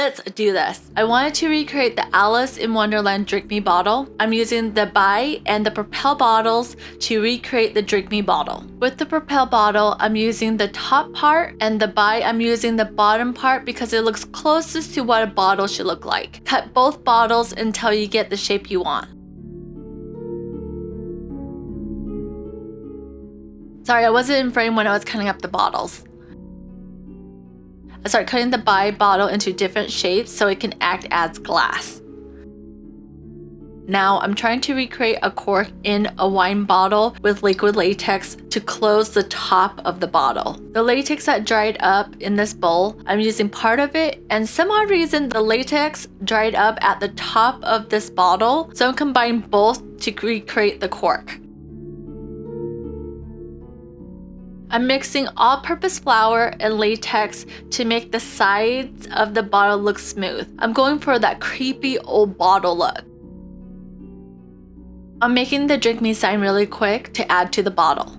Let's do this. I wanted to recreate the Alice in Wonderland Drink Me bottle. I'm using the Bai and the Propel bottles to recreate the Drink Me bottle. With the Propel bottle, I'm using the top part, and the Bai, I'm using the bottom part because it looks closest to what a bottle should look like. Cut both bottles until you get the shape you want. Sorry, I wasn't in frame when I was cutting up the bottles. I start cutting the Bai bottle into different shapes so it can act as glass. Now I'm trying to recreate a cork in a wine bottle with liquid latex to close the top of the bottle. The latex that dried up in this bowl, I'm using part of it, and some odd reason the latex dried up at the top of this bottle, so I'm combining both to recreate the cork. I'm mixing all-purpose flour and latex to make the sides of the bottle look smooth. I'm going for that creepy old bottle look. I'm making the Drink Me sign really quick to add to the bottle.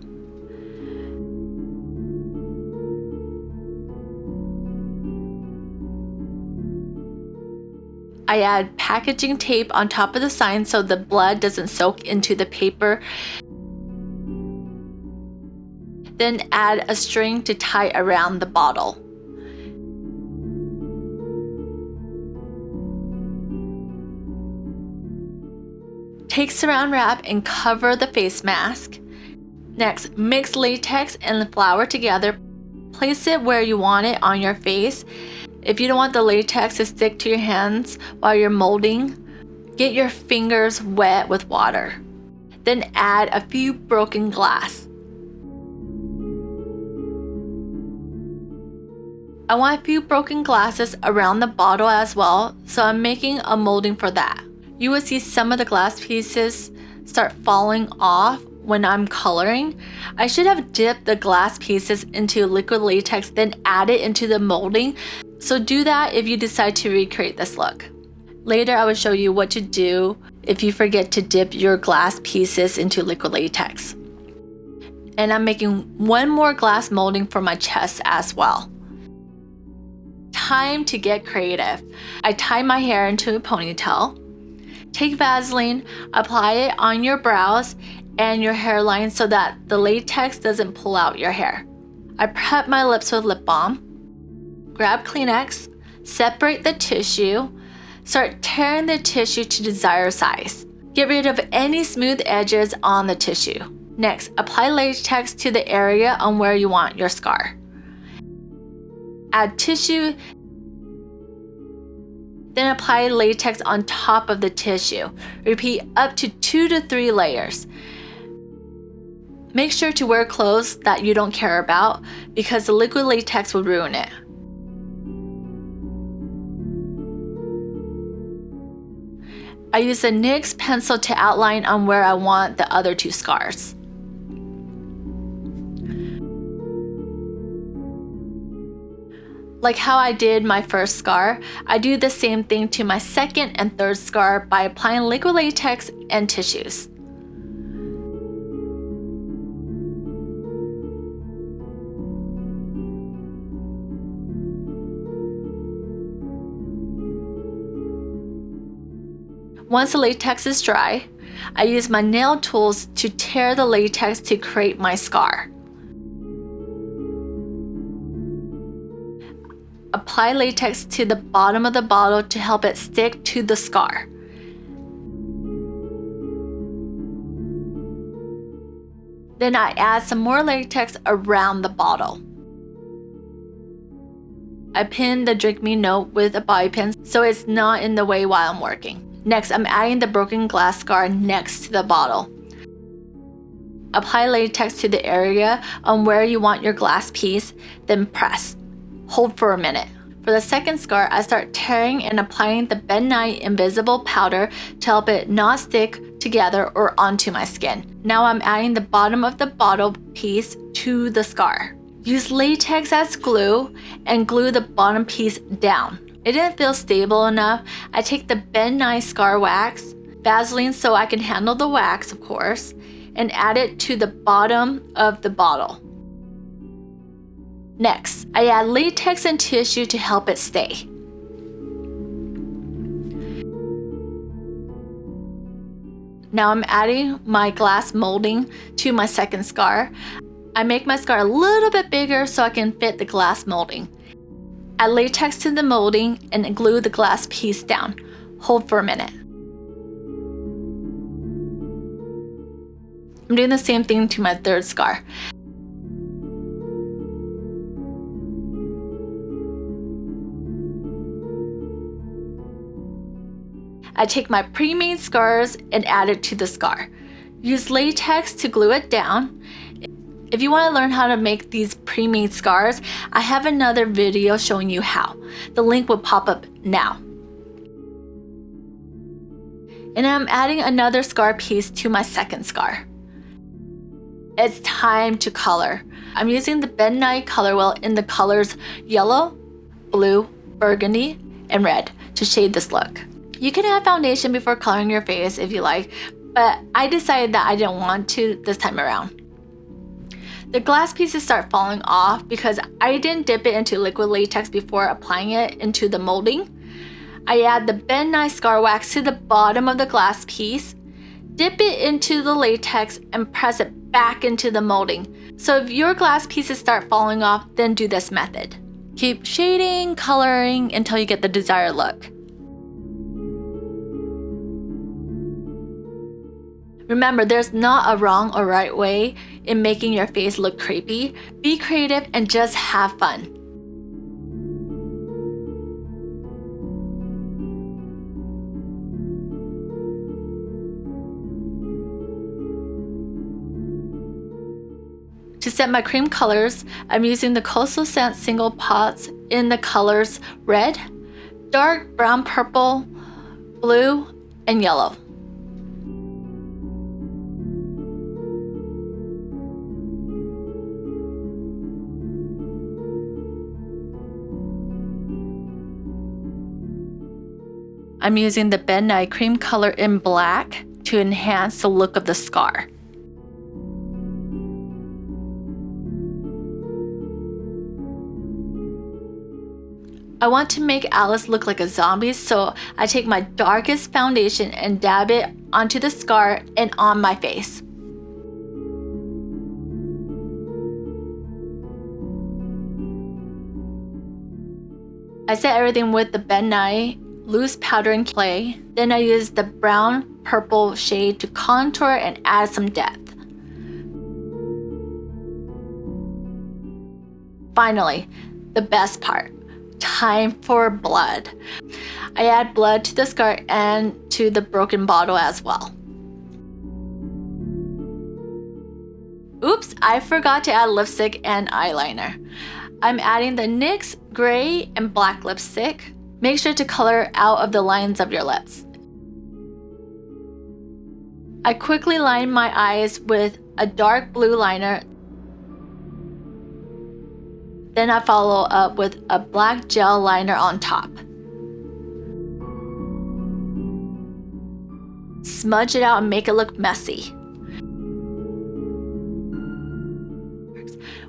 I add packaging tape on top of the sign so the blood doesn't soak into the paper. Then add a string to tie around the bottle. Take saran wrap and cover the face mask. Next, mix latex and flour together. Place it where you want it on your face. If you don't want the latex to stick to your hands while you're molding, get your fingers wet with water. Then add a few broken glass. I want a few broken glasses around the bottle as well, so I'm making a molding for that. You will see some of the glass pieces start falling off when I'm coloring. I should have dipped the glass pieces into liquid latex, then add it into the molding, so do that if you decide to recreate this look. Later I will show you what to do if you forget to dip your glass pieces into liquid latex. And I'm making one more glass molding for my chest as well. Time to get creative. I tie my hair into a ponytail. Take Vaseline, apply it on your brows and your hairline so that the latex doesn't pull out your hair. I prep my lips with lip balm. Grab Kleenex, separate the tissue, start tearing the tissue to desired size. Get rid of any smooth edges on the tissue. Next, apply latex to the area on where you want your scar. Add tissue, then apply latex on top of the tissue. Repeat up to 2 to 3 layers. Make sure to wear clothes that you don't care about because the liquid latex will ruin it. I use a NYX pencil to outline on where I want the other 2 scars. Like how I did my first scar, I do the same thing to my second and third scar by applying liquid latex and tissues. Once the latex is dry, I use my nail tools to tear the latex to create my scar. Apply latex to the bottom of the bottle to help it stick to the scar. Then I add some more latex around the bottle. I pin the Drink Me note with a bobby pin so it's not in the way while I'm working. Next, I'm adding the broken glass scar next to the bottle. Apply latex to the area on where you want your glass piece, then press. Hold for a minute. For the second scar, I start tearing and applying the Ben Nye Invisible powder to help it not stick together or onto my skin. Now I'm adding the bottom of the bottle piece to the scar. Use latex as glue and glue the bottom piece down. It didn't feel stable enough. I take the Nye Scar Wax, Vaseline so I can handle the wax of course, and add it to the bottom of the bottle. Next, I add latex and tissue to help it stay. Now I'm adding my glass molding to my second scar. I make my scar a little bit bigger so I can fit the glass molding. Add latex to the molding and glue the glass piece down. Hold for a minute. I'm doing the same thing to my third scar. I take my pre-made scars and add it to the scar. Use latex to glue it down. If you want to learn how to make these pre-made scars, I have another video showing you how. The link will pop up now. And I'm adding another scar piece to my second scar. It's time to color. I'm using the Nye color wheel in the colors yellow, blue, burgundy, and red to shade this look. You can add foundation before coloring your face if you like, but I decided that I didn't want to this time around. The glass pieces start falling off because I didn't dip it into liquid latex before applying it into the molding. I add the Nye Scar Wax to the bottom of the glass piece, dip it into the latex, and press it back into the molding. So if your glass pieces start falling off, then do this method. Keep shading, coloring until you get the desired look. Remember, there's not a wrong or right way in making your face look creepy. Be creative and just have fun. To set my cream colors, I'm using the Coastal Scent single pots in the colors red, dark brown purple, blue, and yellow. I'm using the Nye cream color in black to enhance the look of the scar. I want to make Alice look like a zombie, so I take my darkest foundation and dab it onto the scar and on my face. I set everything with the Nye loose powdering clay. Then I use the brown purple shade to contour and add some depth. Finally, the best part. Time for blood. I add blood to the scar and to the broken bottle as well. Oops, I forgot to add lipstick and eyeliner. I'm adding the NYX gray and black lipstick. Make sure to color out of the lines of your lips. I quickly line my eyes with a dark blue liner. Then I follow up with a black gel liner on top. Smudge it out and make it look messy.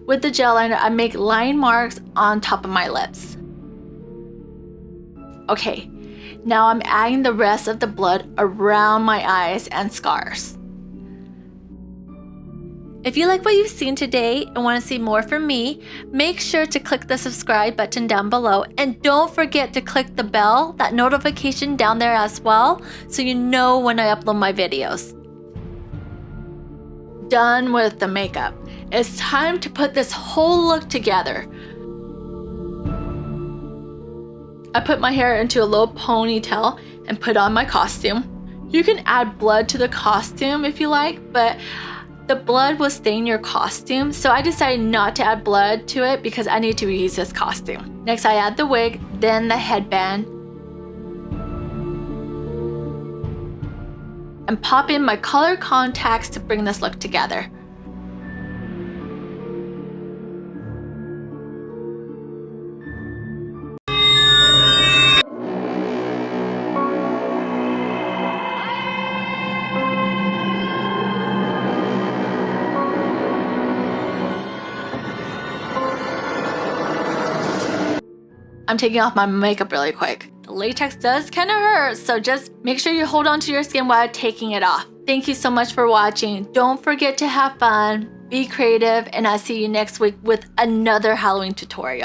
With the gel liner, I make line marks on top of my lips. Okay, now I'm adding the rest of the blood around my eyes and scars. If you like what you've seen today and want to see more from me, make sure to click the subscribe button down below, and don't forget to click the bell, that notification down there as well, so you know when I upload my videos. Done with the makeup. It's time to put this whole look together. I put my hair into a low ponytail and put on my costume. You can add blood to the costume if you like, but the blood will stain your costume, so I decided not to add blood to it because I need to reuse this costume. Next, I add the wig, then the headband, and pop in my color contacts to bring this look together. I'm taking off my makeup really quick. The latex does kind of hurt, so just make sure you hold on to your skin while taking it off. Thank you so much for watching. Don't forget to have fun, be creative, and I'll see you next week with another Halloween tutorial.